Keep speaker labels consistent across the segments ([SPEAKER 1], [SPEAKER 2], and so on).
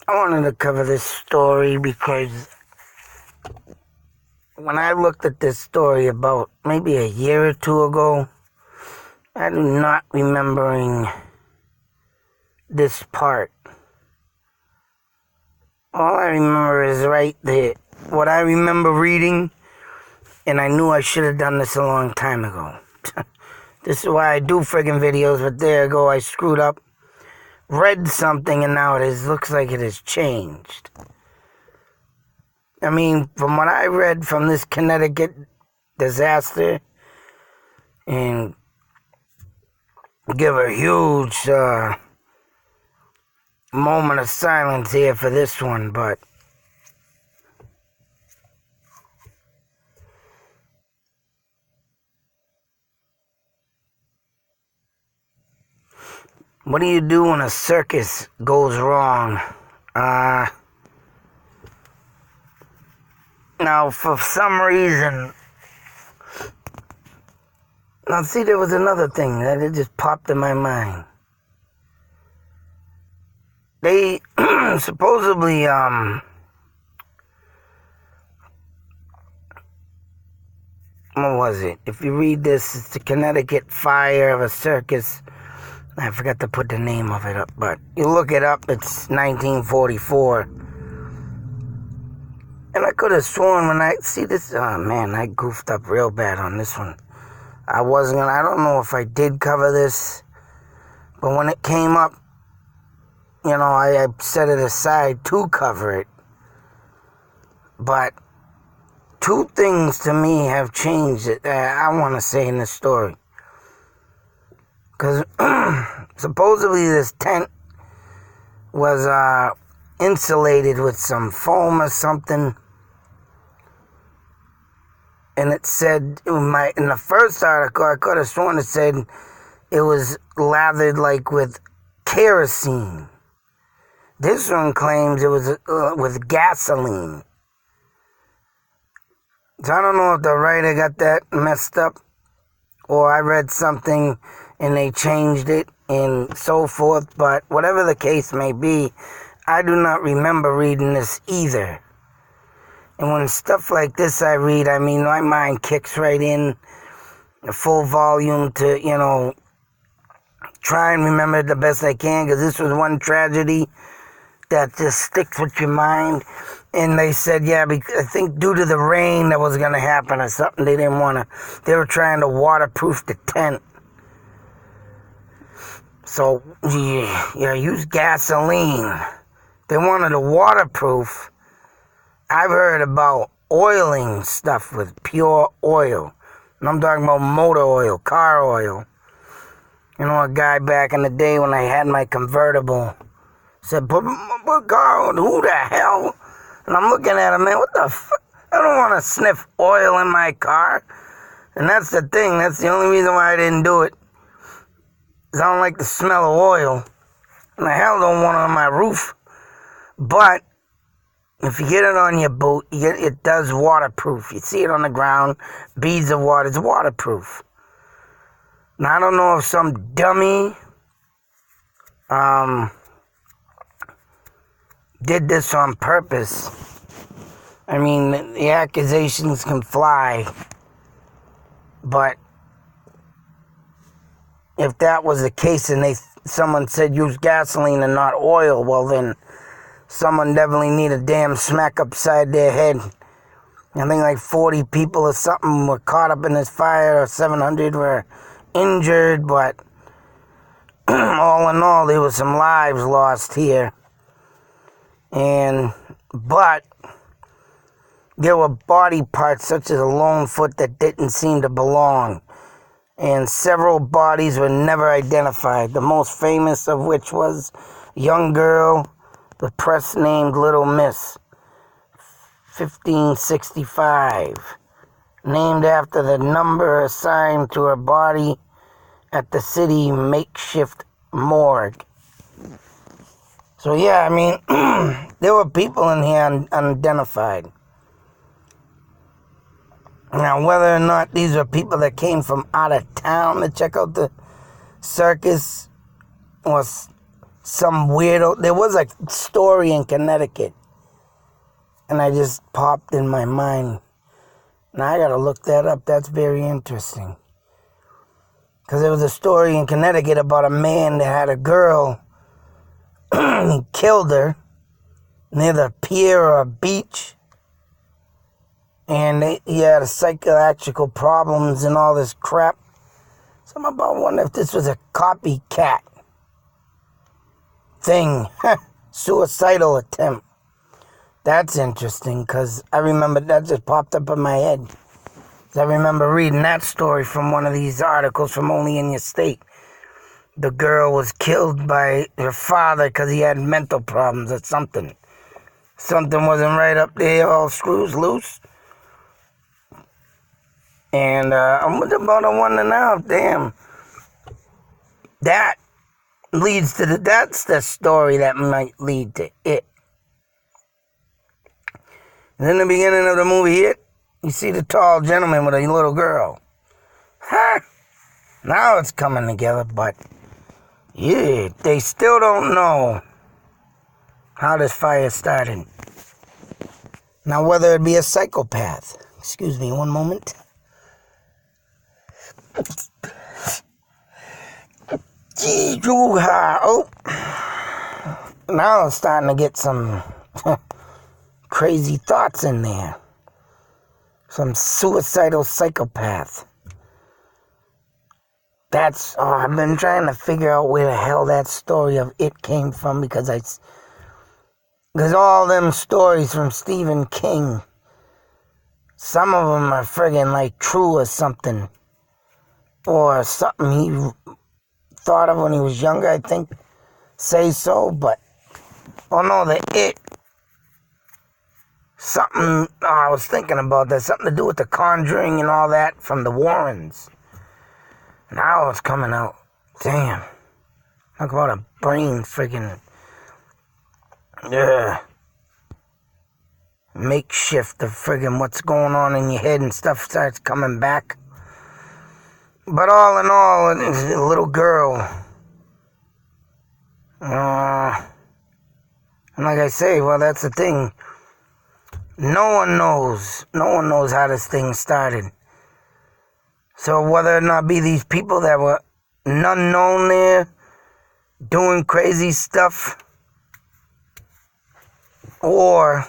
[SPEAKER 1] I wanted to cover this story because when I looked at this story about maybe a year or two ago, I do not remembering this part. All I remember is right there, what I remember reading, and I knew I should have done this a long time ago. This is why I do friggin' videos, but there I go, I screwed up. Read something and now looks like it has changed. I mean, from what I read from this Connecticut disaster, and give a huge moment of silence here for this one, but what do you do when a circus goes wrong? Now, for some reason, now see, there was another thing that it just popped in my mind. They supposedly, what was it? If you read this, it's the Connecticut fire of a circus. I forgot to put the name of it up, but you look it up, it's 1944. And I could have sworn when I see this, oh man, I goofed up real bad on this one. I don't know if I did cover this, but when it came up, I set it aside to cover it. But two things to me have changed that I want to say in this story. Because supposedly this tent was insulated with some foam or something. And it said, in the first article, I could have sworn it said it was lathered like with kerosene. This one claims it was with gasoline. So I don't know if the writer got that messed up, or I read something and they changed it and so forth, but whatever the case may be, I do not remember reading this either. And when stuff like this I read, I mean, my mind kicks right in the full volume to, try and remember it the best I can, because this was one tragedy that just sticks with your mind. And they said, yeah, I think due to the rain that was going to happen or something, they were trying to waterproof the tent. So, use gasoline. They wanted a waterproof. I've heard about oiling stuff with pure oil. And I'm talking about motor oil, car oil. A guy back in the day when I had my convertible said, put car oil, who the hell? And I'm looking at him, man, what the fuck? I don't want to sniff oil in my car. And that's the thing. That's the only reason why I didn't do it. Because I don't like the smell of oil. And I hell don't want it on my roof. But if you get it on your boot, it does waterproof. You see it on the ground, beads of water, it's waterproof. Now, I don't know if some dummy did this on purpose. I mean, the accusations can fly, but if that was the case and someone said use gasoline and not oil, well then someone definitely need a damn smack upside their head. I think like 40 people or something were caught up in this fire, or 700 were injured, but all in all, there was some lives lost here. But there were body parts such as a lone foot that didn't seem to belong. And several bodies were never identified, the most famous of which was a young girl the press named Little Miss, 1565, named after the number assigned to her body at the city makeshift morgue. So yeah, I mean, there were people in here unidentified. Now, whether or not these are people that came from out of town to check out the circus, or some weirdo. There was a story in Connecticut, and I just popped in my mind. Now I gotta look that up. That's very interesting. Because there was a story in Connecticut about a man that had a girl. He killed her near the pier or a beach. And he had psychological problems and all this crap. So I'm about wondering if this was a copycat thing. Suicidal attempt. That's interesting because I remember that just popped up in my head. I remember reading that story from one of these articles from Only in Your State. The girl was killed by her father because he had mental problems or something. Something wasn't right up there, all screws loose. And I'm about to wonder now, damn. That leads to that's the story that might lead to it. And in the beginning of the movie It, you see the tall gentleman with a little girl. Ha! Now it's coming together, but yeah, they still don't know how this fire started. Now, whether it be a psychopath. Excuse me one moment. Oh. Now it's starting to get some crazy thoughts in there. Some suicidal psychopath. I've been trying to figure out where the hell that story of It came from because all them stories from Stephen King, some of them are friggin' like true or something. Or something he thought of when he was younger, I think. Say so, but the It. Something, I was thinking about that, something to do with the Conjuring and all that from the Warrens. Now it's coming out. Damn. Talk about a brain friggin' makeshift of friggin' what's going on in your head and stuff starts coming back. But all in all, it's a little girl. And like I say, well, that's the thing. No one knows how this thing started. So whether or not be these people that were unknown there, doing crazy stuff, or,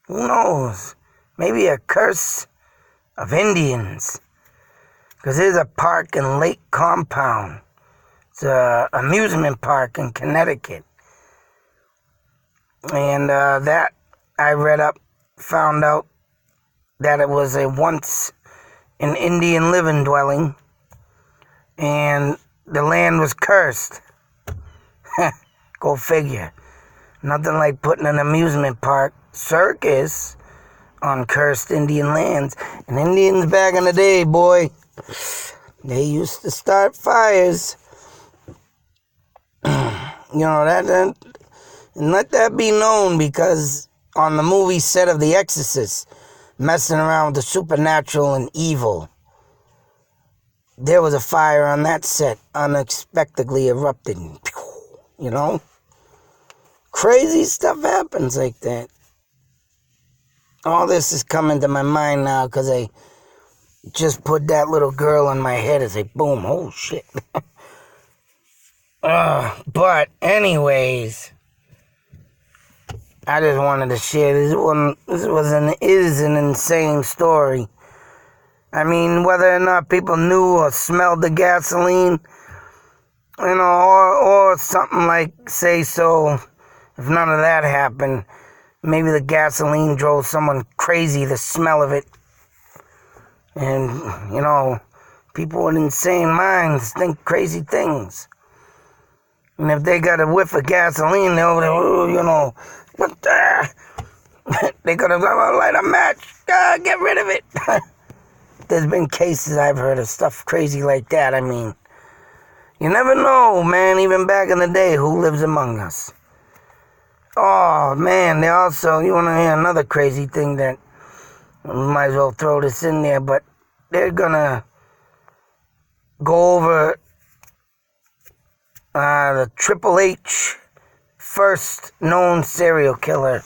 [SPEAKER 1] who knows, maybe a curse of Indians. Because there's a park in Lake Compound. It's an amusement park in Connecticut. And that I read up, found out that it was once an Indian living dwelling, and the land was cursed. Go figure. Nothing like putting an amusement park, circus, on cursed Indian lands. And Indians back in the day, boy, they used to start fires. And let that be known, because on the movie set of The Exorcist, messing around with the supernatural and evil, there was a fire on that set, unexpectedly erupted. Crazy stuff happens like that. All this is coming to my mind now because I just put that little girl in my head as a boom. Oh, shit. But anyways, I just wanted to share this one. This is an insane story. I mean, whether or not people knew or smelled the gasoline, or something like say so, if none of that happened, maybe the gasoline drove someone crazy, the smell of it. And, people with insane minds think crazy things. And if they got a whiff of gasoline, they're, what the? They could have light a match. Get rid of it. There's been cases I've heard of stuff crazy like that. I mean, you never know, man, even back in the day, who lives among us. Oh, man, you want to hear another crazy thing that, might as well throw this in there, but they're going to go over the Triple H first known serial killer,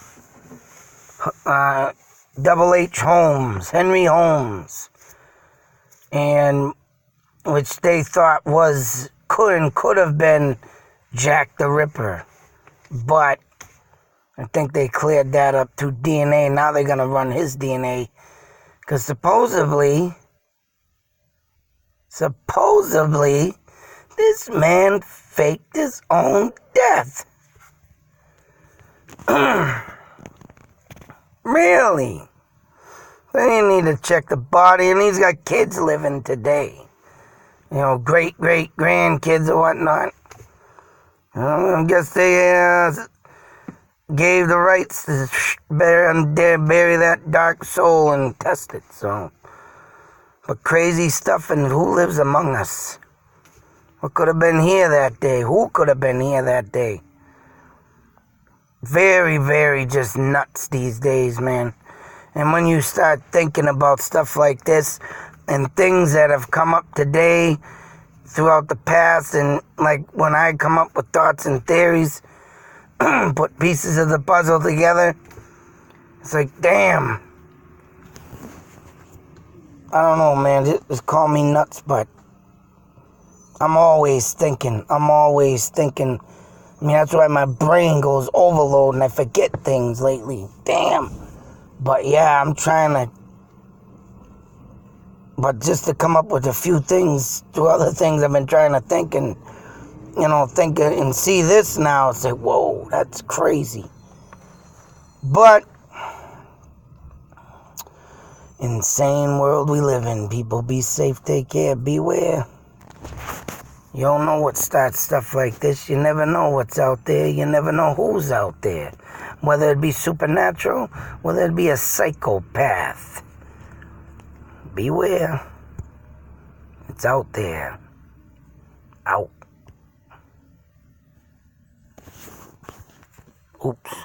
[SPEAKER 1] Double H Holmes, Henry Holmes, and which they thought could have been Jack the Ripper, but I think they cleared that up through DNA. Now they're gonna run his DNA, because supposedly, this man faked his own death. Really? They need to check the body, and he's got kids living today. Great grandkids or whatnot. I guess they gave the rights to bury that dark soul and test it. So, but crazy stuff, and who lives among us? What could have been here that day? Who could have been here that day? Very, very just nuts these days, man. And when you start thinking about stuff like this and things that have come up today throughout the past, and like when I come up with thoughts and theories, put pieces of the puzzle together, it's like, damn. I don't know, man. Just call me nuts, but I'm always thinking. I mean, that's why my brain goes overload and I forget things lately. Damn. But yeah, I'm trying to. But just to come up with a few things, to other things I've been trying to think and, think and see this now. It's like, whoa, that's crazy. But, insane world we live in. People, be safe, take care, beware. You don't know what starts stuff like this. You never know what's out there. You never know who's out there. Whether it be supernatural, whether it be a psychopath. Beware. It's out there. Out. Oops.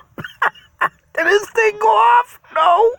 [SPEAKER 1] Did this thing go off? No.